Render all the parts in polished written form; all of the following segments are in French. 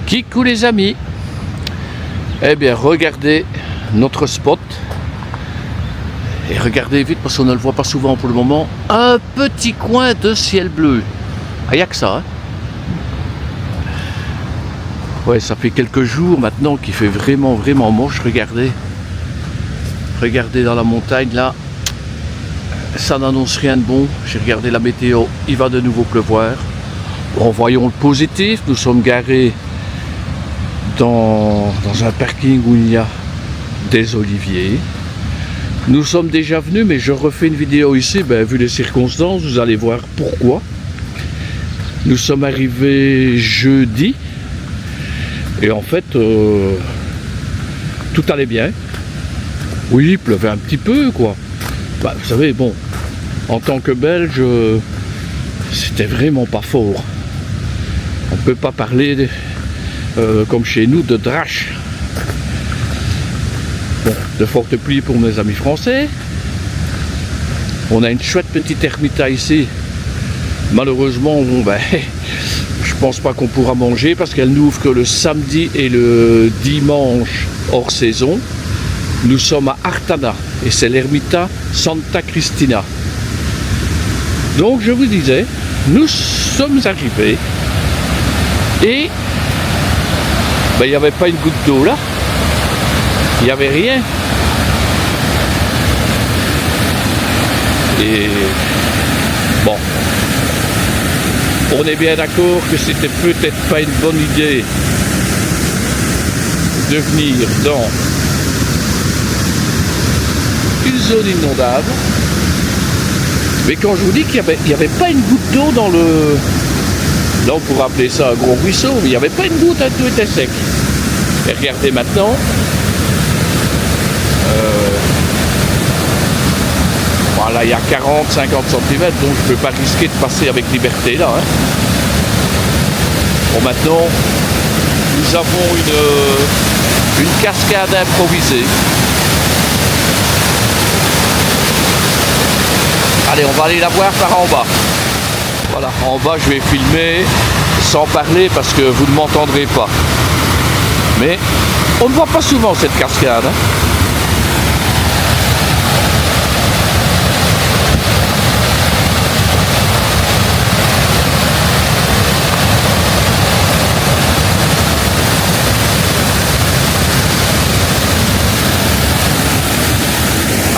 Kikou les amis. Eh bien regardez notre spot. Et regardez vite parce qu'on ne le voit pas souvent pour le moment. Un petit coin de ciel bleu. Ah, il n'y a que ça. Hein. Ouais, ça fait quelques jours maintenant qu'il fait vraiment moche. Regardez. Regardez dans la montagne là. Ça n'annonce rien de bon. J'ai regardé la météo. Il va de nouveau pleuvoir. Bon, voyons le positif. Nous sommes garés dans un parking où il y a des oliviers. Nous sommes déjà venus, mais je refais une vidéo ici, vu les circonstances, vous allez voir pourquoi. Nous sommes arrivés jeudi, et en fait, tout allait bien. Oui, il pleuvait un petit peu, quoi. Vous savez, bon, en tant que Belge, c'était vraiment pas fort. On ne peut pas parler, comme chez nous, de drache. Bon, de fortes pluies pour mes amis français. On a une chouette petite ermita ici. Malheureusement, bon, je pense pas qu'on pourra manger parce qu'elle n'ouvre que le samedi et le dimanche hors saison. Nous sommes à Artana et c'est l'ermita Santa Cristina. Donc je vous disais, nous sommes arrivés et il n'y avait pas une goutte d'eau là. Il n'y avait rien. Et bon, on est bien d'accord que c'était peut-être pas une bonne idée de venir dans une zone inondable. Mais quand je vous dis qu'il n'y avait pas une goutte d'eau dans le... Là on pourrait appeler ça un gros ruisseau, mais il n'y avait pas une goutte, tout était sec. Et regardez maintenant. Voilà, il y a 40-50 cm, donc je ne peux pas risquer de passer avec liberté là. Hein. Bon, maintenant, nous avons une cascade improvisée. Allez, on va aller la voir par en bas. Voilà, en bas, je vais filmer sans parler parce que vous ne m'entendrez pas. Mais on ne voit pas souvent cette cascade. Hein.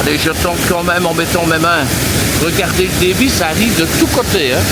Allez, je tente quand même en mettant mes mains. Regardez le débit, ça arrive de tous côtés. Hein.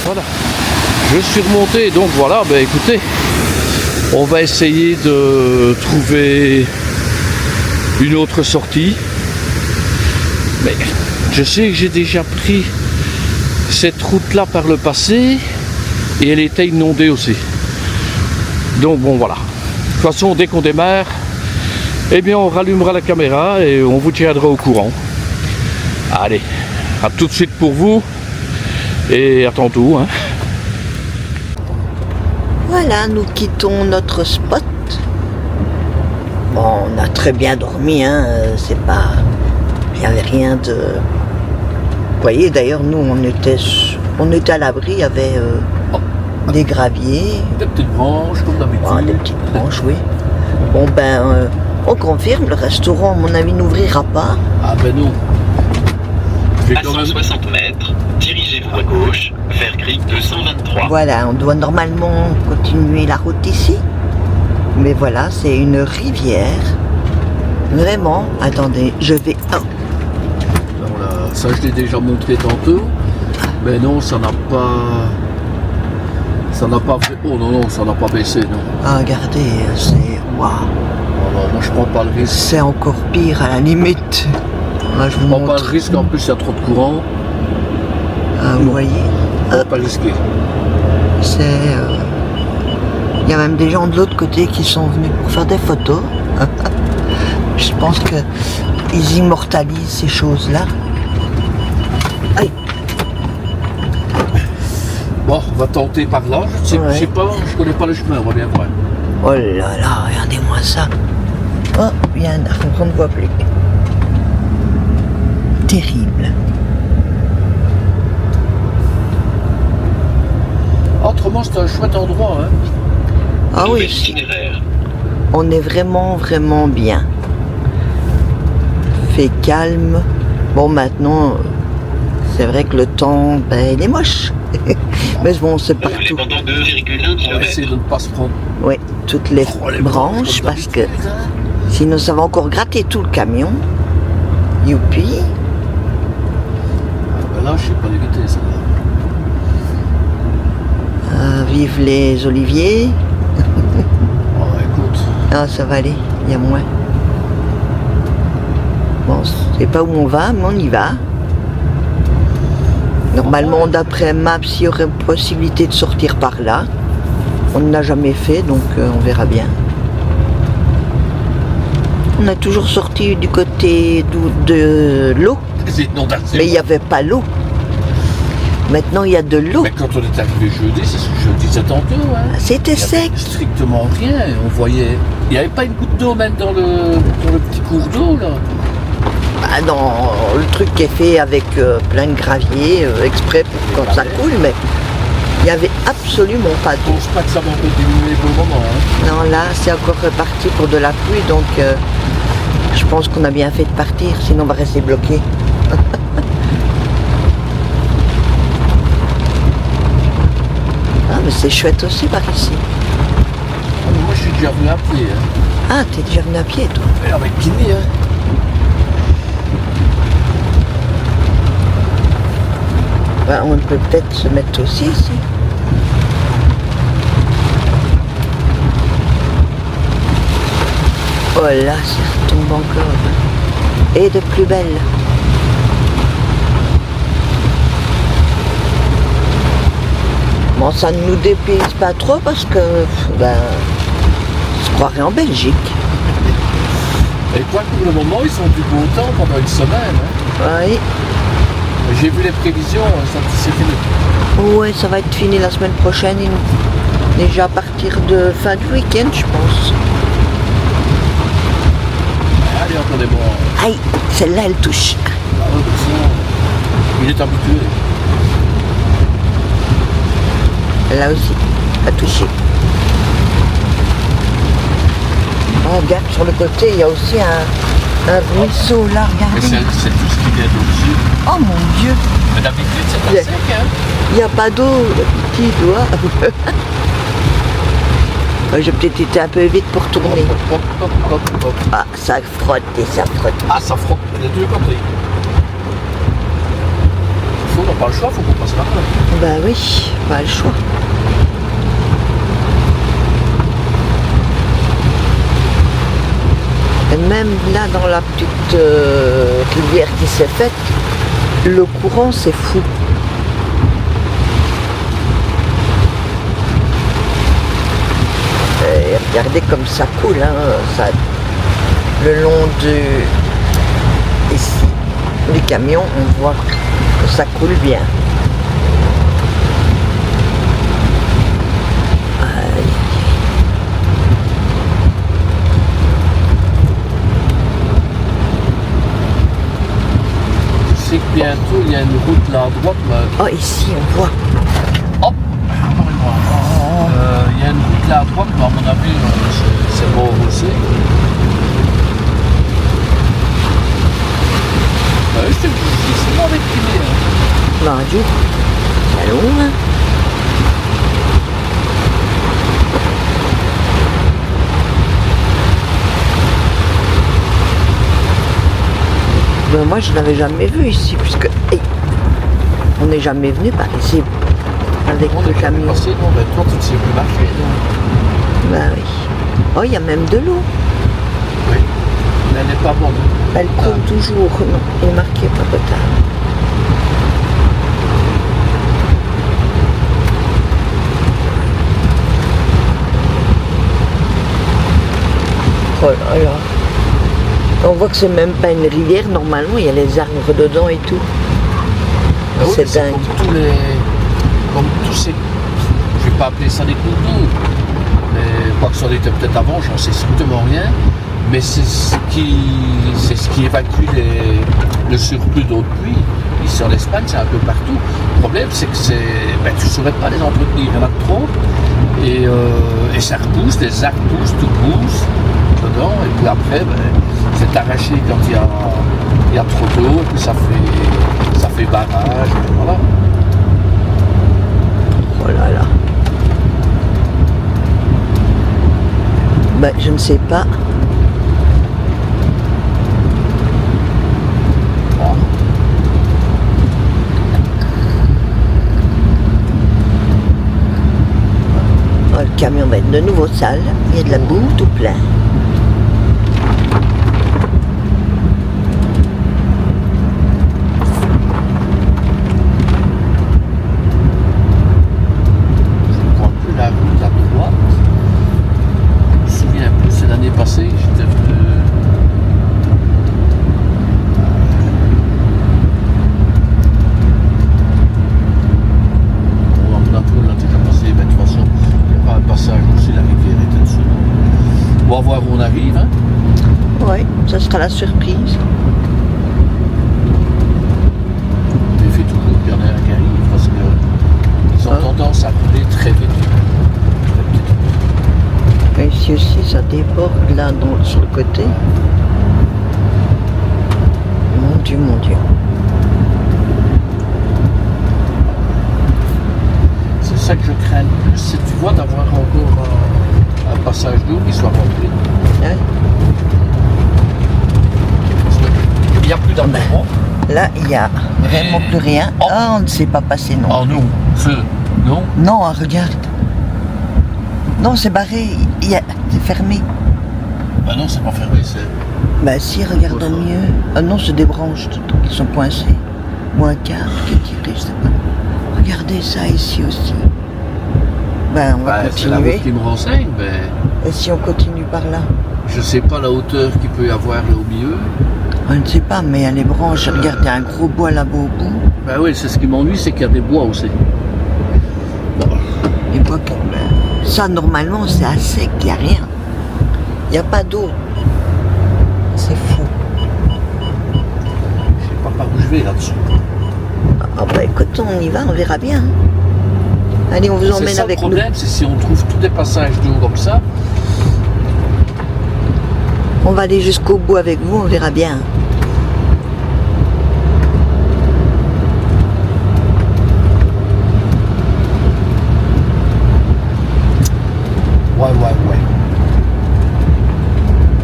Voilà, je suis remonté, donc voilà, écoutez, on va essayer de trouver une autre sortie. Mais je sais que j'ai déjà pris cette route-là par le passé et elle était inondée aussi. Donc bon, voilà. De toute façon, dès qu'on démarre, eh bien, on rallumera la caméra et on vous tiendra au courant. Allez, à tout de suite pour vous. Et à tantôt. Hein. Voilà, nous quittons notre spot. Bon, on a très bien dormi, hein. C'est pas... Il n'y avait rien de... Vous voyez, d'ailleurs, nous, on était à l'abri, il y avait des graviers. Des petites branches, comme d'habitude. Des petites branches, oui. Bon, on confirme, le restaurant, à mon avis, n'ouvrira pas. Ah non. À 160 mètres, dirigez-vous à gauche, vers grille 223. Voilà, on doit normalement continuer la route ici. Mais voilà, c'est une rivière. Vraiment, attendez, je vais... Oh. Voilà, ça je l'ai déjà montré tantôt. Mais non, ça n'a pas... Oh non, ça n'a pas baissé, non. Ah, regardez, c'est... Waouh. Moi je prends pas le risque. C'est encore pire à la limite. Moi, je vous prends montre. pas le risque, en plus il y a trop de courant. Ah, vous voyez, On va pas risquer. c'est... Il y a même des gens de l'autre côté qui sont venus pour faire des photos. Je pense qu'ils immortalisent ces choses-là. Aïe. Bon, on va tenter par là. Je sais pas, je connais pas le chemin, on va bien voir. Oh là là, regardez-moi ça. Oh, il y a un arbre qu'on ne voit plus. Terrible. Autrement, c'est un chouette endroit. Hein. Ah Nouvel oui, itinéraire. on est vraiment, vraiment bien. Fait calme. Bon, maintenant, c'est vrai que le temps, ben, il est moche. Mais bon, c'est Roulez partout. pendant 2,1 On va essayer km. de ne pas se prendre. Oui, toutes les Les branches, comme parce que d'habitude, hein. sinon ça va encore gratter tout le camion. Youpi. Ah, ben là, je sais pas l'éviter, ça. Vive les oliviers. Oh, écoute. Ah, ça va aller, il y a moins. Bon, je sais pas où on va, mais on y va. Normalement, d'après Maps, il y aurait possibilité de sortir par là. On ne l'a jamais fait, donc on verra bien. On a toujours sorti du côté de l'eau, Les inondations. mais il n'y avait pas l'eau. Maintenant, il y a de l'eau. Mais quand on est arrivé jeudi, c'est ce que je disais tantôt, hein. C'était Il y avait sec. strictement rien. On voyait. Il n'y avait pas une goutte d'eau même dans le petit cours d'eau là. Ah non, le truc qui est fait avec plein de gravier, exprès pour quand ça coule, mais il n'y avait absolument pas Je d'eau. pense pas que ça va encore diminuer pour le moment. Hein. Non, là, c'est encore reparti pour de la pluie, donc je pense qu'on a bien fait de partir, sinon on va rester bloqué. Ah, mais c'est chouette aussi par ici. Ah, mais moi je suis déjà venu à pied. Hein. Ah, t'es déjà venu à pied, toi? Et avec Guinée, hein. Ben, on peut peut-être se mettre aussi ici. Oh là, ça retombe encore. Et de plus belle. Bon, ça ne nous dépayse pas trop parce que, ben, on se croirait en Belgique. Et quoi que pour le moment, ils sont du beau temps pendant une semaine. Hein. Oui, J'ai vu les prévisions, c'est fini. ouais, ça va être fini la semaine prochaine. Déjà à partir de fin du week-end, je pense. Allez, entendez-moi. Aïe, celle-là, elle touche. Ah, ouais, comme ça, il est habitué. Là aussi, à toucher. Oh, regarde, sur le côté, il y a aussi un ruisseau là, Mais regardez. c'est tout ce qui vient d'au-dessus. Oh mon Dieu, Mais d'habitude, c'est Yeah. pas sec, hein. il n'y a pas d'eau, le petit doigt. Ouais, j'ai peut-être été un peu vite pour tourner. Hop, hop, hop, hop, hop. Ah, ça frotte et ça frotte. Ah, ça frotte, il a deux côtés. On n'a pas le choix, faut qu'on passe par là. Bah oui, pas le choix. Et même là, dans la petite rivière qui s'est faite, le courant, c'est fou. Et regardez comme ça coule, hein, ça, le long ici, du camion, on voit que ça coule bien. Je sais que bientôt, il y a une route là à droite, là. Oh, ici, on voit. Hop, il y a une route là à droite, mais à mon avis, c'est mort aussi. Je te le dis, c'est mort avec Guinée. Hein. Bah, Dieu. Allons, hein. Ben, moi, je n'avais jamais vu ici, puisque hey, on n'est jamais venu par ici avec On le est jamais camion. passé, non, mais toi, tu ne sais plus marcher. Ben oui. Oh, il y a même de l'eau. Oui, mais elle n'est pas bonne. Elle coule toujours. Non, il est marqué pas potable. Oh là là. On voit que c'est même pas une rivière, normalement, il y a les arbres dedans et tout. Ah oui, c'est dingue. Comme tous ces... Je vais pas appeler ça des cours d'eau. Mais quoi que ça en était peut-être avant, j'en sais strictement rien. Mais c'est ce qui évacue le surplus d'eau de pluie. Ici en Espagne, c'est un peu partout. Le problème, c'est que tu ne saurais pas les entretenir. Il y en a trop. Et ça repousse, les arbres poussent, tout pousse dedans. Et puis après, c'est arraché quand il y a trop d'eau. Et puis ça fait barrage. Et voilà. Oh là là. Ben, je ne sais pas. Oh, le camion va être de nouveau sale. Il y a de la boue tout plein. Ça sera la surprise. Il fait toujours qu'il y en a un qui arrive parce qu'ils ont tendance à rouler très vite. Et ici aussi, ça déborde là sur le côté. Mon Dieu, mon Dieu. C'est ça que je crains le plus, c'est tu vois d'avoir encore un passage d'eau qui soit rempli. Ouais. Il n'y a plus d'endroit. Là, il n'y a vraiment plus rien. Ah, on ne s'est pas passé, non. Oh non, non. Non, regarde. Non, c'est barré. C'est fermé. Bah non, c'est pas fermé, c'est... Bah si, regarde mieux. Ah non, c'est des branches qui sont coincées. Ou un câble qui est tiré, je sais pas. Regardez ça ici aussi. Ben, on va continuer. C'est la route qui me renseigne, mais... Et si on continue par là? Je sais pas la hauteur qu'il peut y avoir là au milieu. Je ne sais pas, mais il y a les branches. Regarde, il y a un gros bois là-bas au bout. Ben oui, c'est ce qui m'ennuie, c'est qu'il y a des bois aussi. Bon. Les bois, ça, normalement, c'est à sec, il n'y a rien. Il n'y a pas d'eau. C'est fou. Je sais pas par où je vais là-dessus. Ah bah écoute, on y va, on verra bien. Allez, on vous emmène avec nous. Le problème, c'est si on trouve tous des passages d'eau comme ça. On va aller jusqu'au bout avec vous, on verra bien. Ouais.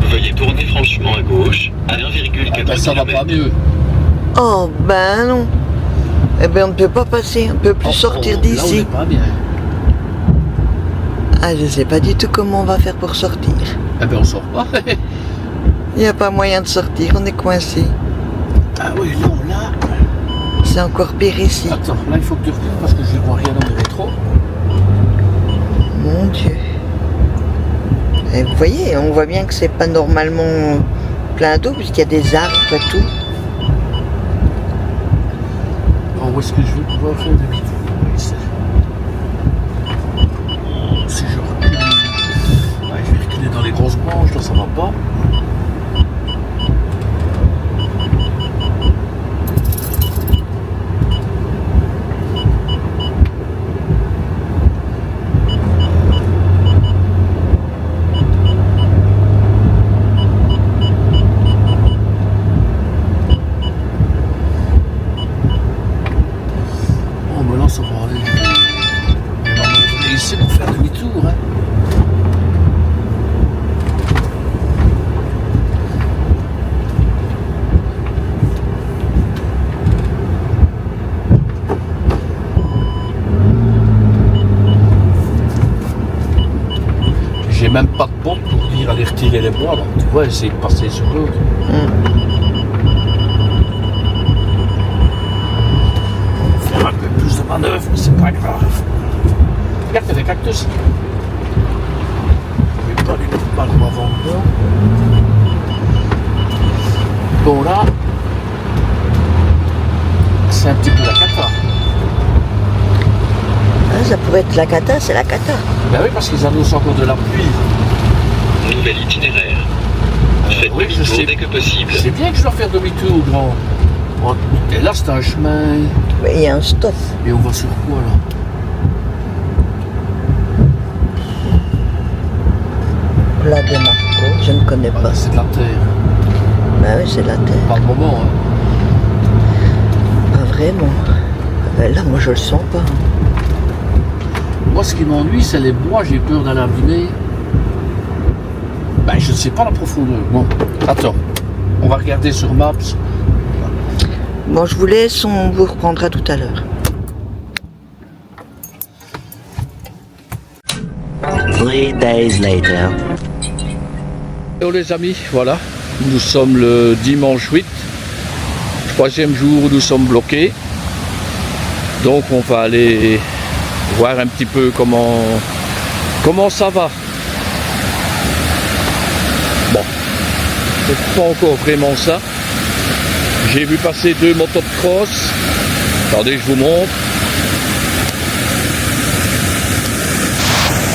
Veuillez tourner franchement à gauche à 1,4 ça va km. pas mieux. Oh ben non. Eh ben on ne peut pas passer, on ne peut plus sortir d'ici. Là, on est pas bien. Ah, je sais pas du tout comment on va faire pour sortir. Eh ben on sort pas. Il n'y a pas moyen de sortir, on est coincé. Ah oui, non, là. C'est encore pire ici. Attends, là il faut que tu recules parce que je ne vois rien dans le rétro. Mon Dieu. Et vous voyez, on voit bien que c'est pas normalement plein d'eau puisqu'il y a des arbres et tout. Alors, où est-ce que je vais pouvoir faire des vidéos ici? Si je recule. Ouais, je vais reculer dans les grosses branches, là ça va pas. Ça va aller. On va monter ici pour faire demi-tour. Hein. J'ai même pas de porte pour dire aller retirer les bois. Là. Tu vois, essayer de passer sur l'autre. Un peu plus de manœuvre, mais c'est pas grave. Regarde, il y a des cactus. pas les trous de balle avant dedans. Bon là, c'est un petit peu la cata. Ah, ça pourrait être la cata, c'est la cata. Ben oui, parce qu'ils annoncent encore de la pluie. Nouvel itinéraire. Faites oui, je demi-tour sais. dès que possible. C'est bien que je dois faire demi-tour, grand. Et là, c'est un chemin. Mais il y a un stop. Et on va sur quoi là? Plat de Marco, je ne connais pas. C'est de la terre. Ah oui, c'est la terre. Pas le moment, hein. Pas vraiment. Là, moi, je le sens pas. Moi, ce qui m'ennuie, c'est les bois. J'ai peur d'aller abîmer. Ben, je ne sais pas la profondeur. Bon, attends. On va regarder sur Maps. Bon, je vous laisse, on vous reprendra tout à l'heure. 3 days later. Hello les amis, voilà. Nous sommes le dimanche 8. 3e jour où nous sommes bloqués. Donc on va aller voir un petit peu comment ça va. Bon, c'est pas encore vraiment ça. J'ai vu passer 2 motos de cross. Attendez, je vous montre.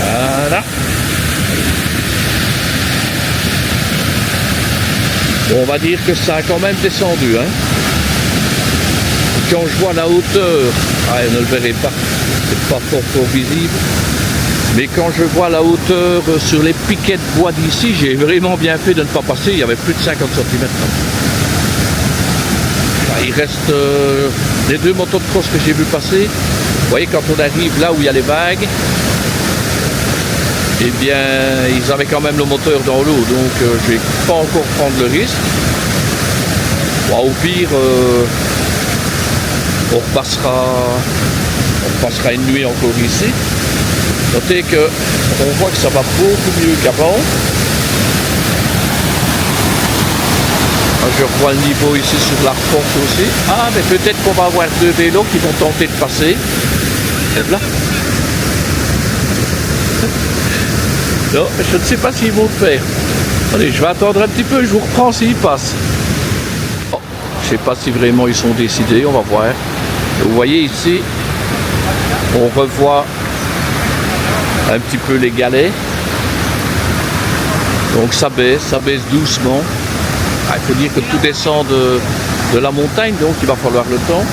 Voilà. Bon, on va dire que ça a quand même descendu. Hein. Quand je vois la hauteur, vous ne le verrez pas, c'est pas fort visible. Mais quand je vois la hauteur sur les piquets de bois d'ici, j'ai vraiment bien fait de ne pas passer. Il y avait plus de 50 cm. Il reste les 2 motos de cross que j'ai vu passer. Vous voyez, quand on arrive là où il y a les vagues, eh bien, ils avaient quand même le moteur dans l'eau, donc je ne vais pas encore prendre le risque. Bon, au pire, on repassera une nuit encore ici. Notez que on voit que ça va beaucoup mieux qu'avant. Je revois le niveau ici sur la porte aussi. Ah, mais peut-être qu'on va avoir 2 vélos qui vont tenter de passer. Et là. Non, je ne sais pas s'ils vont le faire. Allez, je vais attendre un petit peu, je vous reprends s'ils passent. Oh, je ne sais pas si vraiment ils sont décidés, on va voir. Vous voyez ici, on revoit un petit peu les galets. Donc ça baisse doucement. Ah, il faut dire que tout descend de la montagne, donc il va falloir le temps.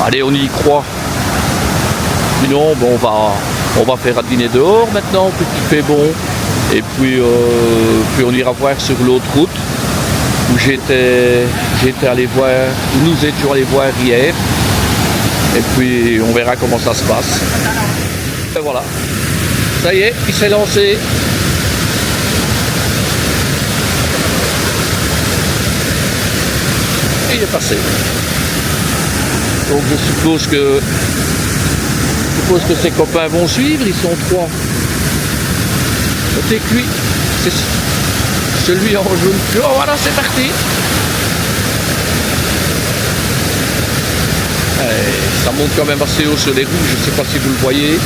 Allez, on y croit. Sinon, bon, on va faire un dîner dehors maintenant, puisqu'il fait bon. Et puis on ira voir sur l'autre route où j'étais allé voir, où nous étions allés voir hier. Et puis on verra comment ça se passe. Et voilà. Ça y est, il s'est lancé. Et il est passé. Donc je suppose que ses copains vont suivre, ils sont 3. Notez que lui, c'est celui en jaune. Oh voilà, c'est parti. Ça monte quand même assez haut sur les roues, je ne sais pas si vous le voyez.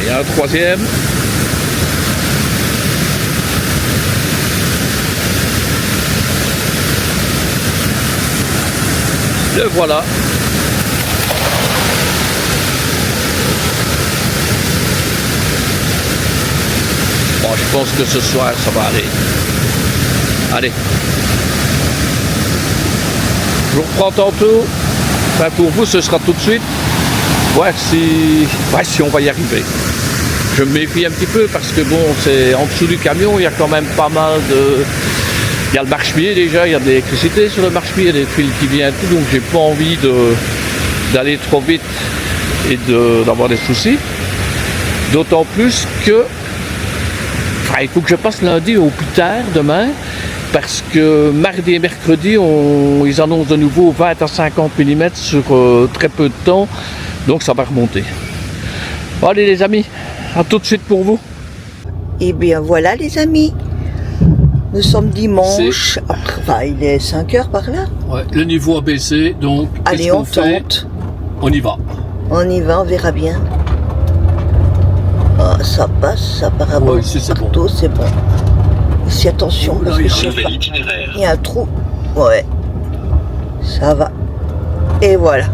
Il y a un 3e. Le voilà. Bon, je pense que ce soir, ça va aller. Allez. Je vous reprends tantôt. Enfin, pour vous, ce sera tout de suite. Voir si on va y arriver. Je me méfie un petit peu parce que bon, c'est en dessous du camion, il y a quand même pas mal de... Il y a le marche-pied déjà, il y a de l'électricité sur le marche-pied, il y a des fils qui viennent tout, donc j'ai pas envie d'aller trop vite et d'avoir des soucis. D'autant plus que il faut que je passe lundi au plus tard, demain, parce que mardi et mercredi, ils annoncent de nouveau 20 à 50 mm sur très peu de temps, donc ça va remonter. Bon, allez les amis, à tout de suite pour vous. Et bien voilà les amis, nous sommes dimanche, il est 5 heures par là. Ouais, le niveau a baissé, donc allez, on tente. On y va. On y va, on verra bien. Ah, ça passe, apparemment. Ouais, ici, c'est bon. Partout, c'est bon. Ici, attention, parce que je sais pas. Nouvel itinéraire. Il y a un trou. Ouais. Ça va. Et voilà.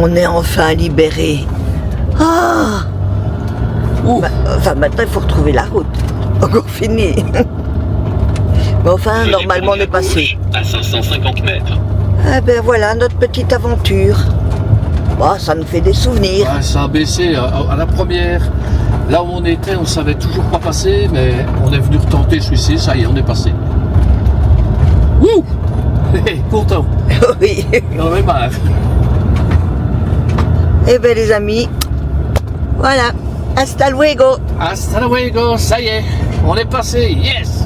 On est enfin libéré. Ah! Ouh. Enfin, maintenant, il faut retrouver la route. Encore fini. Mais enfin, Veuillez normalement, on tourner est à passé. gauche à 550 mètres. Ah ben voilà, notre petite aventure. Bah, ça nous fait des souvenirs. Ouais, ça a baissé à la première. Là où on était, on savait toujours pas passer, mais on est venu retenter celui-ci, ça y est, on est passé. Wouh! Content. Oui. J'en ai marre. Eh ben les amis, voilà. Hasta luego. Hasta luego, ça y est, on est passé, yes!